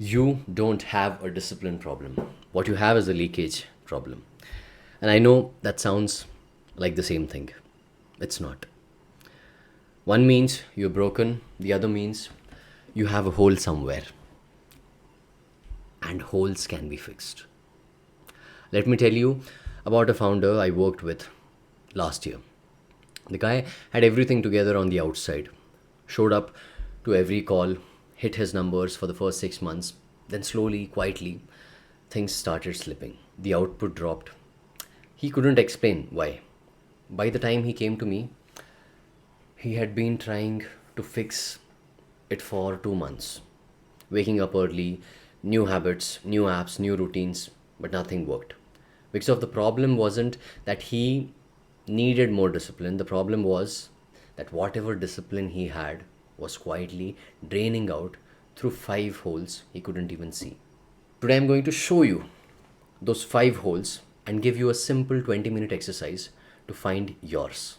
You don't have a discipline problem. What you have is a leakage problem. And I know that sounds like the same thing. It's not. One means you're broken, the other means you have a hole somewhere, and holes can be fixed. Let me tell you about a founder I worked with last year. The guy had everything together on the outside, showed up to every call, hit his numbers for the first 6 months, then slowly, quietly, things started slipping. The output dropped. He couldn't explain why. By the time he came to me, he had been trying to fix it for 2 months. Waking up early, new habits, new apps, new routines, but nothing worked. Because of the problem wasn't that he needed more discipline, the problem was that whatever discipline he had was quietly draining out through five holes he couldn't even see. Today I'm going to show you those five holes and give you a simple 20-minute exercise to find yours.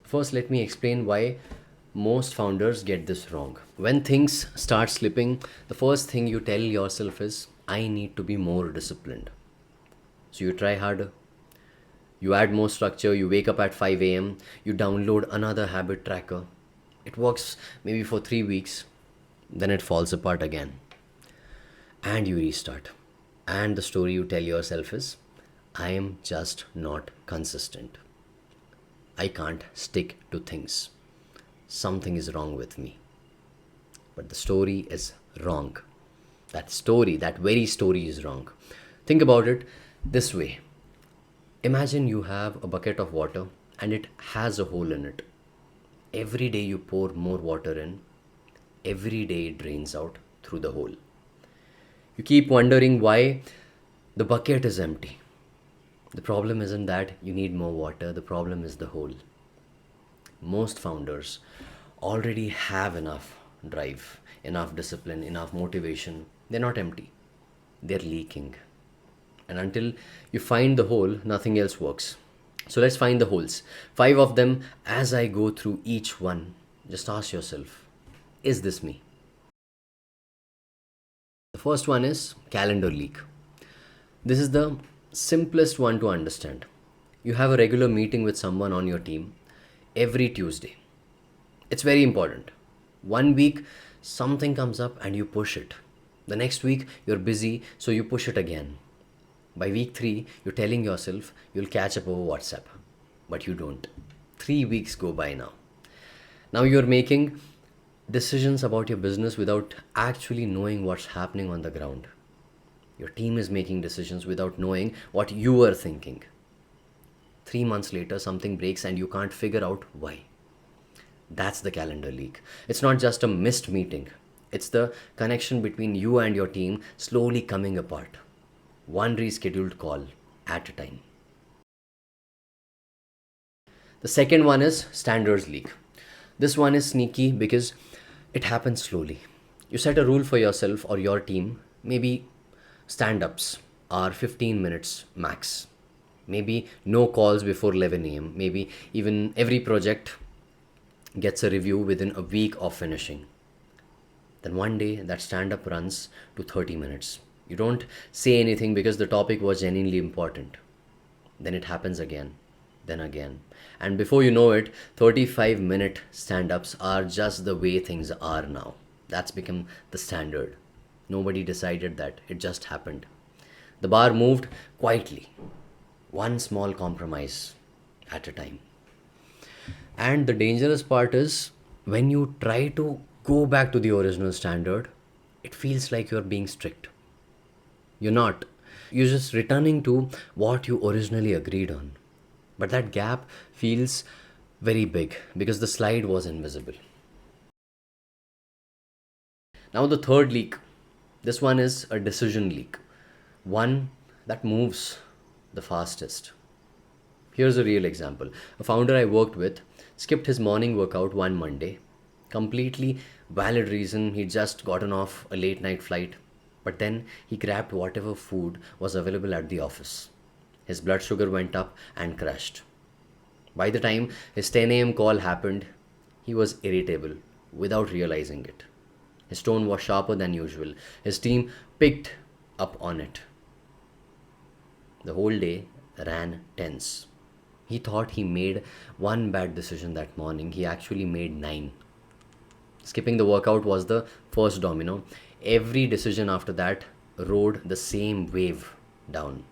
First, let me explain why most founders get this wrong. When things start slipping, the first thing you tell yourself is, I need to be more disciplined. So you try harder. You add more structure, you wake up at 5 a.m., you download another habit tracker. It works maybe for 3 weeks, then it falls apart again. And you restart. And the story you tell yourself is, I am just not consistent. I can't stick to things. Something is wrong with me. But the story is wrong. That story, that very story is wrong. Think about it this way. Imagine you have a bucket of water and it has a hole in it. Every day you pour more water in, every day it drains out through the hole. You keep wondering why the bucket is empty. The problem isn't that you need more water, the problem is the hole. Most founders already have enough drive, enough discipline, enough motivation. They're not empty, they're leaking. And until you find the hole, nothing else works. So let's find the holes. Five of them. As I go through each one, just ask yourself, is this me? The first one is calendar leak. This is the simplest one to understand. You have a regular meeting with someone on your team every Tuesday. It's very important. One week, something comes up and you push it. The next week, you're busy, so you push it again. By week 3, you're telling yourself you'll catch up over WhatsApp, but you don't. 3 weeks go by now. Now you're making decisions about your business without actually knowing what's happening on the ground. Your team is making decisions without knowing what you are thinking. 3 months later, something breaks and you can't figure out why. That's the calendar leak. It's not just a missed meeting, it's the connection between you and your team slowly coming apart. One rescheduled call at a time. The second one is standards leak. This one is sneaky because it happens slowly. You set a rule for yourself or your team. Maybe stand ups are 15 minutes max. Maybe no calls before 11 a.m. Maybe even every project gets a review within a week of finishing. Then one day that stand up runs to 30 minutes. You don't say anything because the topic was genuinely important. Then it happens again, then again. And before you know it, 35-minute stand ups are just the way things are now. That's become the standard. Nobody decided that, it just happened. The bar moved quietly, one small compromise at a time. And the dangerous part is when you try to go back to the original standard, it feels like you're being strict. You're not. You're just returning to what you originally agreed on. But that gap feels very big because the slide was invisible. Now, the third leak. This one is a decision leak. One that moves the fastest. Here's a real example. A founder I worked with skipped his morning workout one Monday. Completely valid reason, he'd just gotten off a late night flight. But then he grabbed whatever food was available at the office. His blood sugar went up and crashed. By the time his 10 a.m. call happened, he was irritable without realizing it. His tone was sharper than usual. His team picked up on it. The whole day ran tense. He thought he made one bad decision that morning. He actually made nine. Skipping the workout was the first domino. Every decision after that rode the same wave down.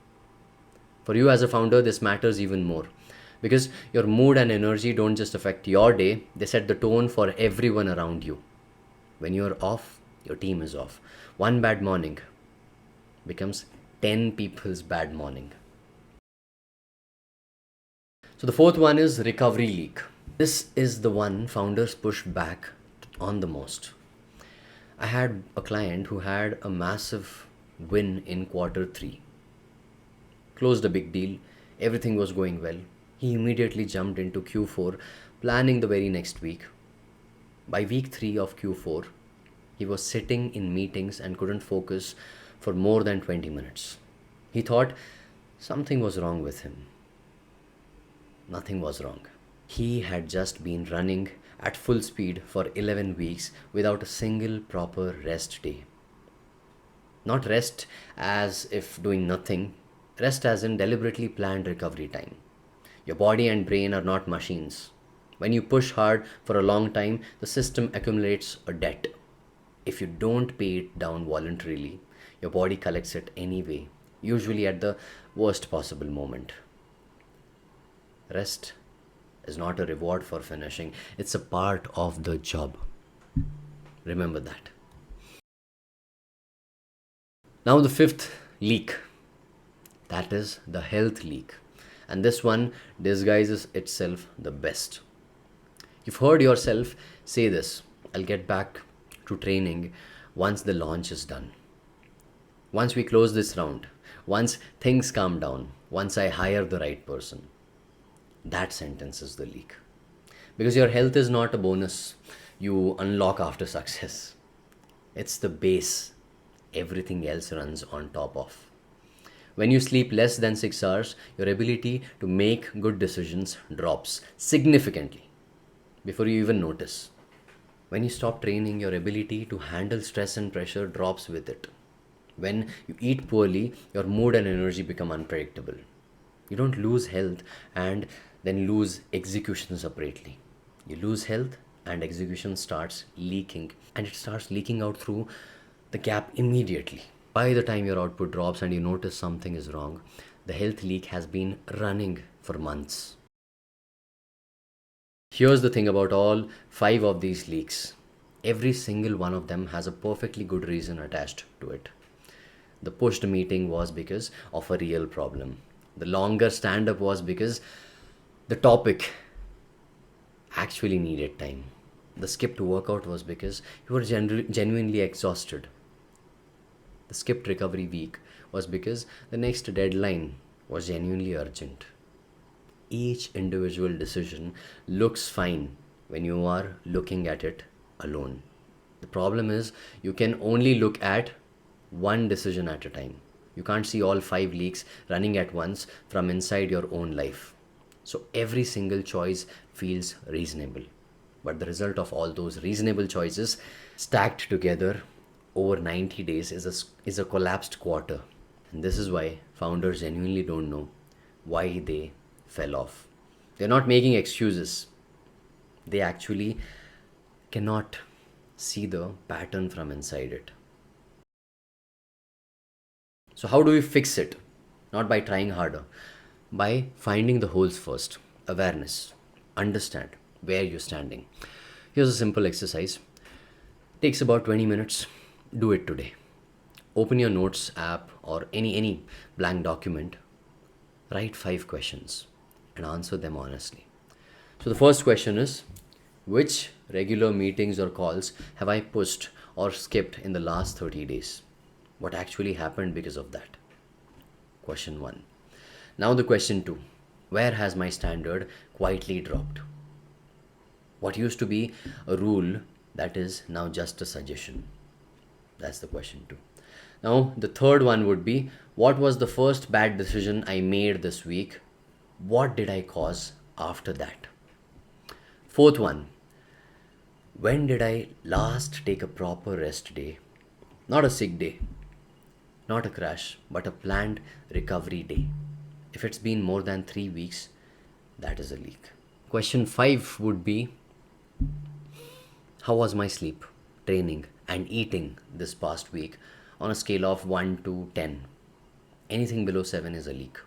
For you as a founder, this matters even more because your mood and energy don't just affect your day, they set the tone for everyone around you. When you're off, your team is off. One bad morning becomes 10 people's bad morning. So the fourth one is recovery leak. This is the one founders push back on the most. I had a client who had a massive win in quarter 3. Closed a big deal, everything was going well. He immediately jumped into Q4, planning the very next week. By week 3 of Q4, he was sitting in meetings and couldn't focus for more than 20 minutes. He thought something was wrong with him. Nothing was wrong. He had just been running at full speed for 11 weeks without a single proper rest day. Not rest as if doing nothing, rest as in deliberately planned recovery time. Your body and brain are not machines. When you push hard for a long time, the system accumulates a debt. If you don't pay it down voluntarily, your body collects it anyway, usually at the worst possible moment. Rest is not a reward for finishing, it's a part of the job. Remember that. Now, the fifth leak, that is the health leak. And this one disguises itself the best. You've heard yourself say this: I'll get back to training once the launch is done. Once we close this round, once things calm down, once I hire the right person. That sentence is the leak. Because your health is not a bonus you unlock after success, it's the base everything else runs on top of. When you sleep less than 6 hours, your ability to make good decisions drops significantly before you even notice. When you stop training, your ability to handle stress and pressure drops with it. When you eat poorly, your mood and energy become unpredictable. You don't lose health and then lose execution separately. You lose health and execution starts leaking, and it starts leaking out through the gap immediately. By the time your output drops and you notice something is wrong, the health leak has been running for months. Here's the thing about all 5 of these leaks. Every single one of them has a perfectly good reason attached to it. The pushed meeting was because of a real problem. The longer stand up was because the topic actually needed time. The skipped workout was because you were genuinely exhausted. The skipped recovery week was because the next deadline was genuinely urgent. Each individual decision looks fine when you are looking at it alone. The problem is you can only look at one decision at a time. You can't see all 5 leaks running at once from inside your own life. So every single choice feels reasonable. But the result of all those reasonable choices stacked together over 90 days is a collapsed quarter. And this is why founders genuinely don't know why they fell off. They're not making excuses. They actually cannot see the pattern from inside it. So how do we fix it? Not by trying harder, by finding the holes first. Awareness. Understand where you're standing. Here's a simple exercise. Takes about 20 minutes. Do it today. Open your notes app or any blank document. Write 5 questions and answer them honestly. So the first question is, which regular meetings or calls have I pushed or skipped in the last 30 days? What actually happened because of that? Question 1. Now the question 2. Where has my standard quietly dropped? What used to be a rule that is now just a suggestion? That's the question 2. Now the third one would be, what was the first bad decision I made this week? What did I cause after that? Fourth one, When did I last take a proper rest day? Not a sick day, not a crash, but a planned recovery day. If it's been more than 3 weeks, that is a leak. Question 5 would be, how was my sleep, training, and eating this past week on a scale of 1 to 10? Anything below 7 is a leak.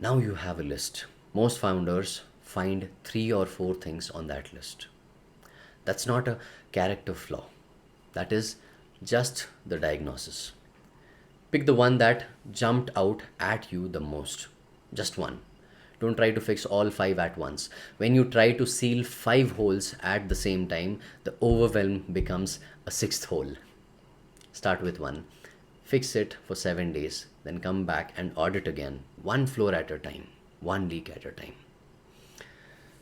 Now you have a list. Most founders find 3 or 4 things on that list. That's not a character flaw, that is just the diagnosis. Pick the one that jumped out at you the most. Just one. Don't try to fix all 5 at once. When you try to seal 5 holes at the same time, the overwhelm becomes a sixth hole. Start with one. Fix it for 7 days. Then come back and audit again. One floor at a time. One leak at a time.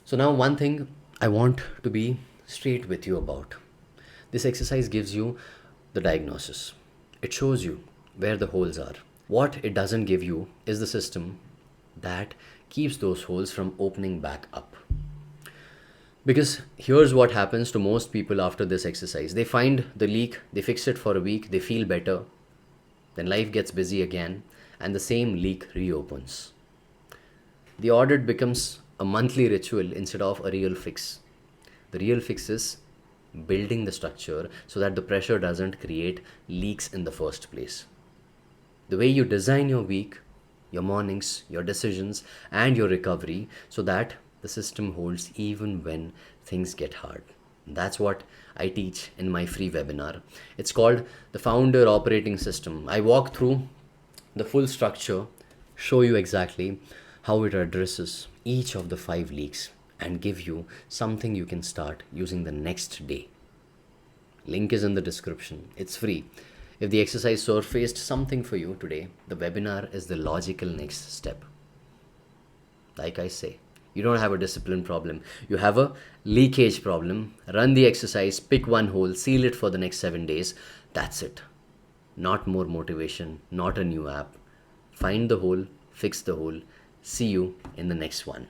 So now one thing I want to be straight with you about. This exercise gives you the diagnosis. It shows you where the holes are. What it doesn't give you is the system that keeps those holes from opening back up. Because here's what happens to most people after this exercise. They find the leak, they fix it for a week, they feel better, then life gets busy again, and the same leak reopens. The audit becomes a monthly ritual instead of a real fix. The real fix is building the structure so that the pressure doesn't create leaks in the first place. The way you design your week, your mornings, your decisions, and your recovery so that the system holds even when things get hard. That's what I teach in my free webinar. It's called the Founder Operating System. I walk through the full structure, show you exactly how it addresses each of the 5 leaks, and give you something you can start using the next day. Link is in the description. It's free. If the exercise surfaced something for you today, the webinar is the logical next step. Like I say, you don't have a discipline problem. You have a leakage problem. Run the exercise, pick one hole, seal it for the next 7 days. That's it. Not more motivation, not a new app. Find the hole, fix the hole. See you in the next one.